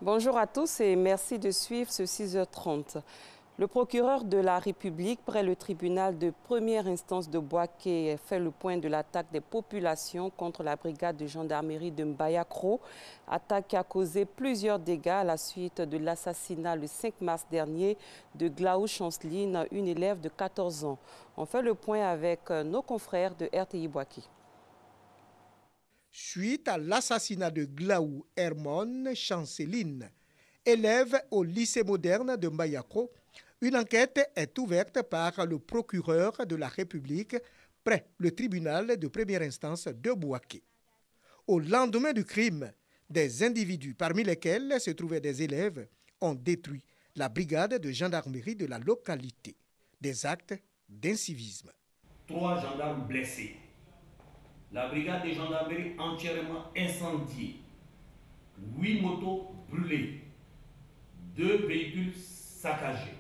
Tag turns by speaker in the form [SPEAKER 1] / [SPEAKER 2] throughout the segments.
[SPEAKER 1] Bonjour à tous et merci de suivre ce 6h30. Le procureur de la République près le tribunal de première instance de Bouaké fait le point de l'attaque des populations contre la brigade de gendarmerie de Mbayakro, attaque qui a causé plusieurs dégâts à la suite de l'assassinat le 5 mars dernier de Glaou Chanceline, une élève de 14 ans. On fait le point avec nos confrères de RTI Bouaké.
[SPEAKER 2] Suite à l'assassinat de Glaou Hermone Chanceline, élève au lycée moderne de Mbayakro, une enquête est ouverte par le procureur de la République près le tribunal de première instance de Bouaké. Au lendemain du crime, des individus, parmi lesquels se trouvaient des élèves, ont détruit la brigade de gendarmerie de la localité. Des actes d'incivisme.
[SPEAKER 3] 3 gendarmes blessés. La brigade de gendarmerie entièrement incendiée. 8 motos brûlées. 2 véhicules saccagés.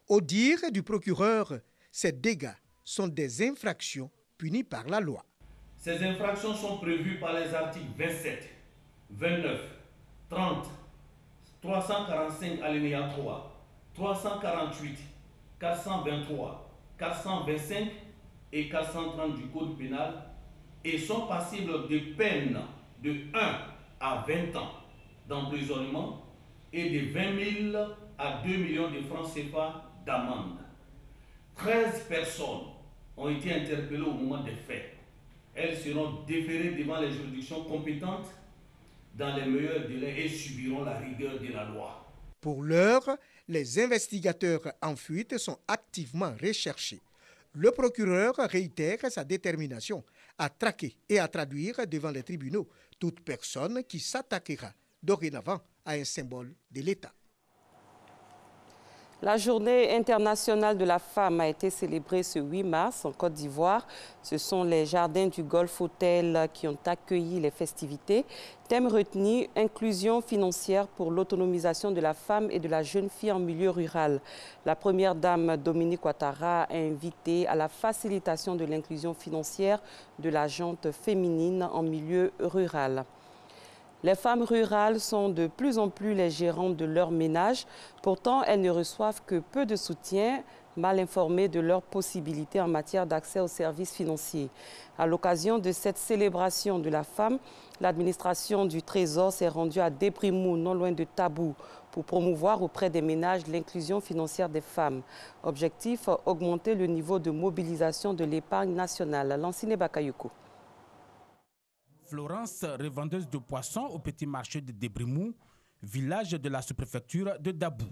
[SPEAKER 2] Au dire du procureur, ces dégâts sont des infractions punies par la loi.
[SPEAKER 3] Ces infractions sont prévues par les articles 27, 29, 30, 345 alinéa 3, 348, 423, 425 et 430 du Code pénal et sont passibles de peines de 1 à 20 ans d'emprisonnement et de 20 000 à 2 millions de francs CFA d'amende. 13 personnes ont été interpellées au moment des faits. Elles seront déférées devant les juridictions compétentes dans les meilleurs délais et subiront la rigueur de la loi.
[SPEAKER 2] Pour l'heure, les investigateurs en fuite sont activement recherchés. Le procureur réitère sa détermination à traquer et à traduire devant les tribunaux toute personne qui s'attaquera dorénavant à un symbole de l'État.
[SPEAKER 1] La journée internationale de la femme a été célébrée ce 8 mars en Côte d'Ivoire. Ce sont les jardins du Golf Hotel qui ont accueilli les festivités. Thème retenu, inclusion financière pour l'autonomisation de la femme et de la jeune fille en milieu rural. La première dame Dominique Ouattara a invité à la facilitation de l'inclusion financière de la gente féminine en milieu rural. Les femmes rurales sont de plus en plus les gérantes de leur ménage. Pourtant, elles ne reçoivent que peu de soutien, mal informées de leurs possibilités en matière d'accès aux services financiers. À l'occasion de cette célébration de la femme, l'administration du Trésor s'est rendue à Débrimou, non loin de Tabou, pour promouvoir auprès des ménages l'inclusion financière des femmes. Objectif, augmenter le niveau de mobilisation de l'épargne nationale. Lancine Bakayoko.
[SPEAKER 4] Florence, revendeuse de poissons au petit marché de Débrimou, village de la sous-préfecture de Dabou.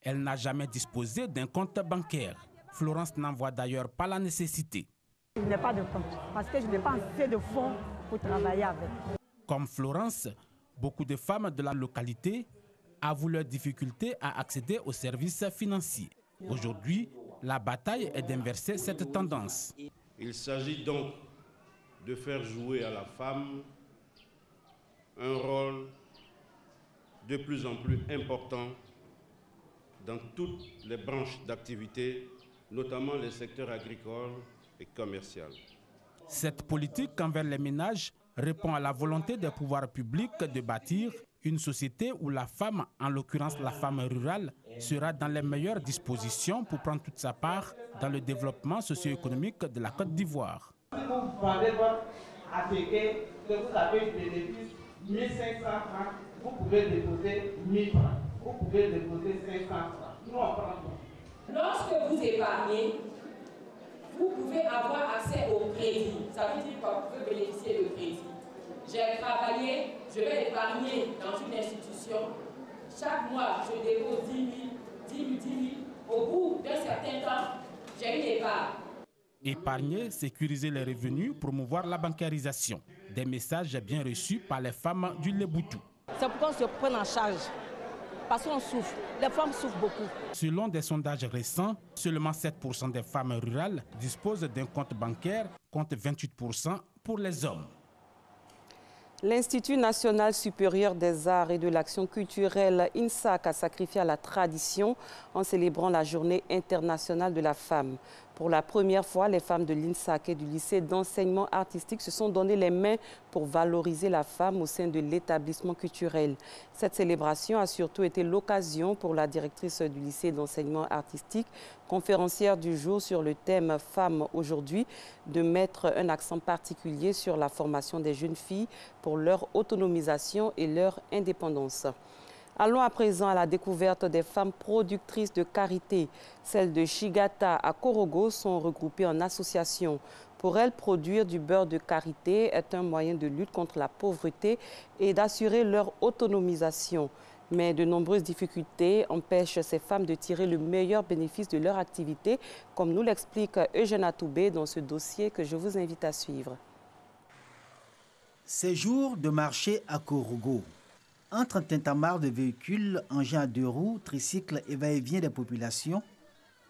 [SPEAKER 4] Elle n'a jamais disposé d'un compte bancaire. Florence n'en voit d'ailleurs pas la nécessité.
[SPEAKER 5] Je n'ai pas de compte parce que je n'ai pas assez de fonds pour travailler avec.
[SPEAKER 4] Comme Florence, beaucoup de femmes de la localité avouent leurs difficultés à accéder aux services financiers. Aujourd'hui, la bataille est d'inverser cette tendance.
[SPEAKER 6] Il s'agit donc de faire jouer à la femme un rôle de plus en plus important dans toutes les branches d'activité, notamment les secteurs agricoles et commerciaux.
[SPEAKER 4] Cette politique envers les ménages répond à la volonté des pouvoirs publics de bâtir une société où la femme, en l'occurrence la femme rurale, sera dans les meilleures dispositions pour prendre toute sa part dans le développement socio-économique de la Côte d'Ivoire.
[SPEAKER 7] Si vous vendez votre atelier, que vous avez des bénéfices 1500 francs, vous pouvez déposer 1000 francs. Vous pouvez déposer 500 francs. Nous, on prend tout.
[SPEAKER 8] Lorsque vous épargnez, vous pouvez avoir accès au crédit. Ça veut dire que vous pouvez bénéficier de crédit. J'ai travaillé, je vais épargner dans une institution. Chaque mois, je dépose 10 000. Au bout d'un certain temps, j'ai une épargne.
[SPEAKER 4] Épargner, sécuriser les revenus, promouvoir la bancarisation. Des messages bien reçus par les femmes du Léboutou.
[SPEAKER 5] C'est pourquoi on se prend en charge. Parce qu'on souffre. Les femmes souffrent beaucoup.
[SPEAKER 4] Selon des sondages récents, seulement 7% des femmes rurales disposent d'un compte bancaire, contre 28% pour les hommes.
[SPEAKER 1] L'Institut national supérieur des arts et de l'action culturelle, INSAC, a sacrifié à la tradition en célébrant la journée internationale de la femme. Pour la première fois, les femmes de l'INSAC et du lycée d'enseignement artistique se sont donné les mains pour valoriser la femme au sein de l'établissement culturel. Cette célébration a surtout été l'occasion pour la directrice du lycée d'enseignement artistique, conférencière du jour sur le thème « Femmes aujourd'hui », de mettre un accent particulier sur la formation des jeunes filles pour leur autonomisation et leur indépendance. Allons à présent à la découverte des femmes productrices de karité. Celles de Chigata à Korogo sont regroupées en association. Pour elles, produire du beurre de karité est un moyen de lutte contre la pauvreté et d'assurer leur autonomisation. Mais de nombreuses difficultés empêchent ces femmes de tirer le meilleur bénéfice de leur activité, comme nous l'explique Eugène Atoubé dans ce dossier que je vous invite à suivre.
[SPEAKER 9] Ces jours de marché à Korogo. Entre un tintamarre de véhicules, engins à 2 roues, tricycles et va-et-vient des populations,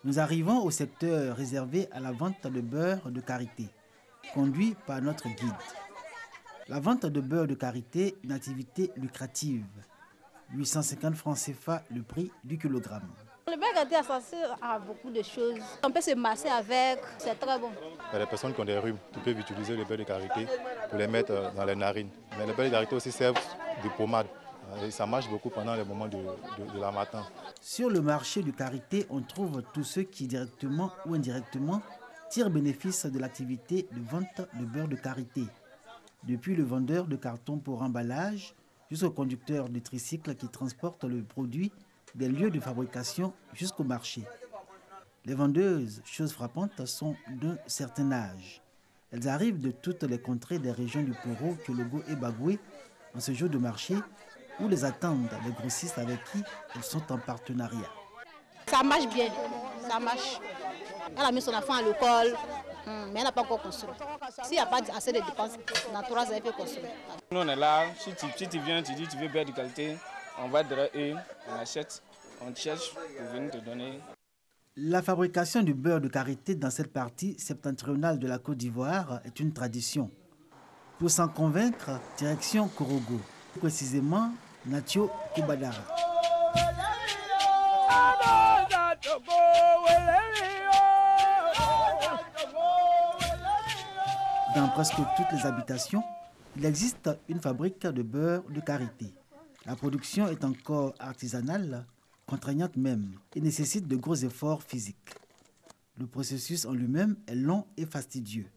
[SPEAKER 9] nous arrivons au secteur réservé à la vente de beurre de karité, conduit par notre guide. La vente de beurre de karité, une activité lucrative. 850 francs CFA le prix du kilogramme.
[SPEAKER 10] Le beurre de karité, ça sert à beaucoup de choses. On peut se masser avec, c'est très bon.
[SPEAKER 11] Il y a des personnes qui ont des rhumes qui peuvent utiliser le beurre de karité pour les mettre dans les narines. Mais le beurre de karité aussi sert de pommade. Et ça marche beaucoup pendant les moments de la matin.
[SPEAKER 9] Sur le marché du karité, on trouve tous ceux qui, directement ou indirectement, tirent bénéfice de l'activité de vente de beurre de karité. Depuis le vendeur de carton pour emballage, jusqu'au conducteur de tricycle qui transporte le produit des lieux de fabrication jusqu'au marché. Les vendeuses, chose frappante, sont d'un certain âge. Elles arrivent de toutes les contrées des régions du Poro, Kyologo et Bagoué en ce jour de marché, où les attendent les grossistes avec qui elles sont en partenariat.
[SPEAKER 10] Ça marche bien, ça marche. Elle a mis son enfant à l'école, mais elle n'a pas encore construit. S'il n'y a pas assez de dépenses, dans 3 ans, elle peut construire.
[SPEAKER 12] Nous, on est là, si tu viens, tu dis tu veux beurre de qualité, on va derrière eux, on achète, on cherche pour venir te donner.
[SPEAKER 9] La fabrication du beurre de karité dans cette partie septentrionale de la Côte d'Ivoire est une tradition. Pour s'en convaincre, direction Korogo, précisément Natio Koubadara. Dans presque toutes les habitations, il existe une fabrique de beurre de karité. La production est encore artisanale, contraignante même, et nécessite de gros efforts physiques. Le processus en lui-même est long et fastidieux.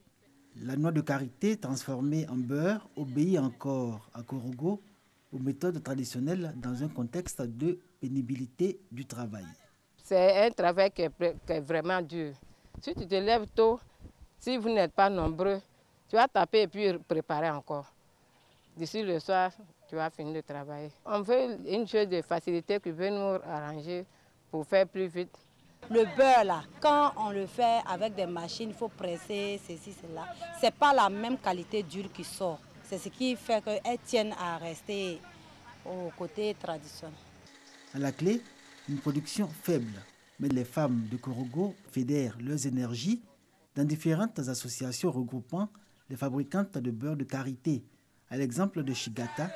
[SPEAKER 9] La noix de karité transformée en beurre obéit encore à Korogo aux méthodes traditionnelles dans un contexte de pénibilité du travail.
[SPEAKER 5] C'est un travail qui est vraiment dur. Si tu te lèves tôt, si vous n'êtes pas nombreux, tu vas taper et puis préparer encore. D'ici le soir, tu vas finir de travailler. On veut une chose de facilité qui veut nous arranger pour faire plus vite.
[SPEAKER 10] Le beurre là, quand on le fait avec des machines, il faut presser, ceci, cela. Ce n'est pas la même qualité d'huile qui sort. C'est ce qui fait qu'elles tiennent à rester au côté traditionnel.
[SPEAKER 9] À la clé, une production faible. Mais les femmes de Korogo fédèrent leurs énergies dans différentes associations regroupant les fabricantes de beurre de karité, à l'exemple de Chigata,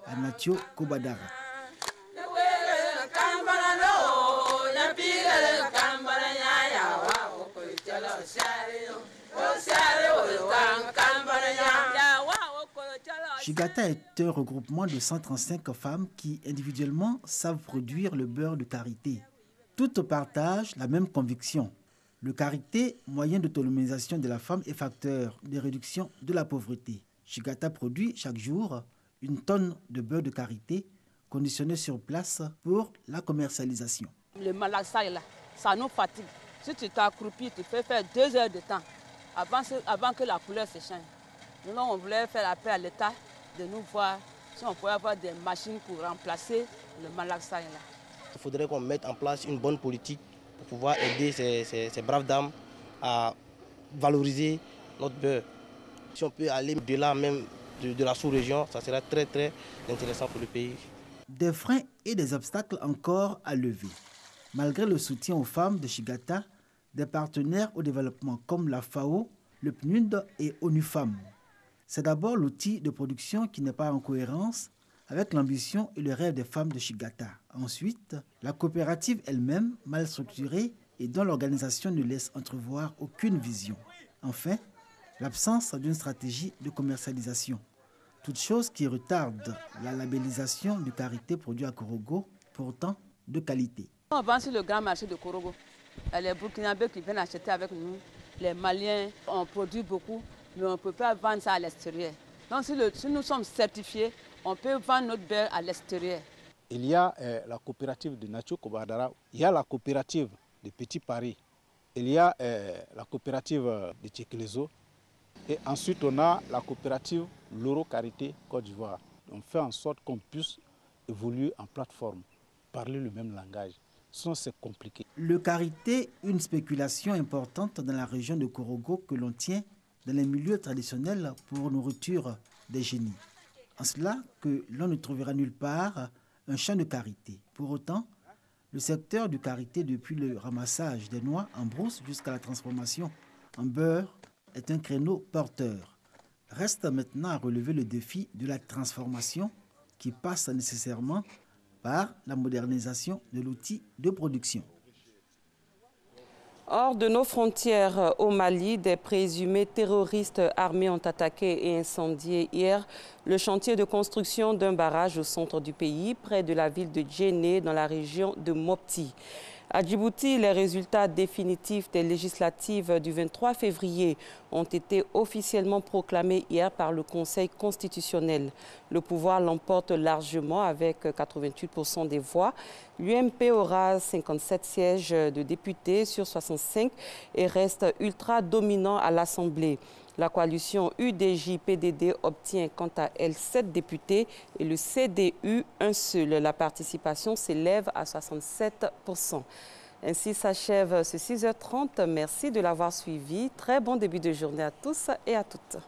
[SPEAKER 9] à Natio Koubadara. Chigata est un regroupement de 135 femmes qui, individuellement, savent produire le beurre de karité. Toutes partagent la même conviction. Le karité, moyen d'autonomisation de la femme et facteur de réduction de la pauvreté. Chigata produit chaque jour 1 tonne de beurre de karité conditionné sur place pour la commercialisation.
[SPEAKER 13] Le malaxaï, là, ça nous fatigue. Si tu t'accroupis, tu peux faire 2 heures de temps avant que la couleur se change. Nous, on voulait faire appel à l'État de nous voir si on pouvait avoir des machines pour remplacer le malaxaï.
[SPEAKER 14] Il faudrait qu'on mette en place une bonne politique pour pouvoir aider ces braves dames à valoriser notre beurre. Si on peut aller au-delà même de la sous-région, ça sera très très intéressant pour le pays.
[SPEAKER 9] Des freins et des obstacles encore à lever. Malgré le soutien aux femmes de Chigata, des partenaires au développement comme la FAO, le PNUD et ONU Femmes. C'est d'abord l'outil de production qui n'est pas en cohérence avec l'ambition et le rêve des femmes de Chigata. Ensuite, la coopérative elle-même, mal structurée et dont l'organisation ne laisse entrevoir aucune vision. Enfin, l'absence d'une stratégie de commercialisation. Toute chose qui retarde la labellisation du karité produit à Korogo, pourtant de qualité.
[SPEAKER 13] On vend sur le grand marché de Korogo. Il y a les Burkinabés qui viennent acheter avec nous, les Maliens, on produit beaucoup, mais on ne peut pas vendre ça à l'extérieur. Donc si nous sommes certifiés, on peut vendre notre beurre à l'extérieur.
[SPEAKER 15] Il y a la coopérative de Nacho Kobadara, il y a la coopérative de Petit Paris, il y a la coopérative de Tcheklezo, et ensuite on a la coopérative Loro Karité Côte d'Ivoire. On fait en sorte qu'on puisse évoluer en plateforme, parler le même langage. Sinon c'est compliqué.
[SPEAKER 9] Le karité, une spéculation importante dans la région de Korogo que l'on tient dans les milieux traditionnels pour nourriture des génies. En cela que l'on ne trouvera nulle part un champ de karité. Pour autant, le secteur du karité, depuis le ramassage des noix en brousse jusqu'à la transformation en beurre, est un créneau porteur. Reste maintenant à relever le défi de la transformation qui passe nécessairement par la modernisation de l'outil de production.
[SPEAKER 1] Hors de nos frontières, au Mali, des présumés terroristes armés ont attaqué et incendié hier le chantier de construction d'un barrage au centre du pays, près de la ville de Djenné, dans la région de Mopti. À Djibouti, les résultats définitifs des législatives du 23 février ont été officiellement proclamés hier par le Conseil constitutionnel. Le pouvoir l'emporte largement avec 88% des voix. L'UMP aura 57 sièges de députés sur 65 et reste ultra dominant à l'Assemblée. La coalition UDJ-PDD obtient quant à elle 7 députés et le CDU un seul. La participation s'élève à 67%. Ainsi s'achève ce 6h30. Merci de l'avoir suivi. Très bon début de journée à tous et à toutes.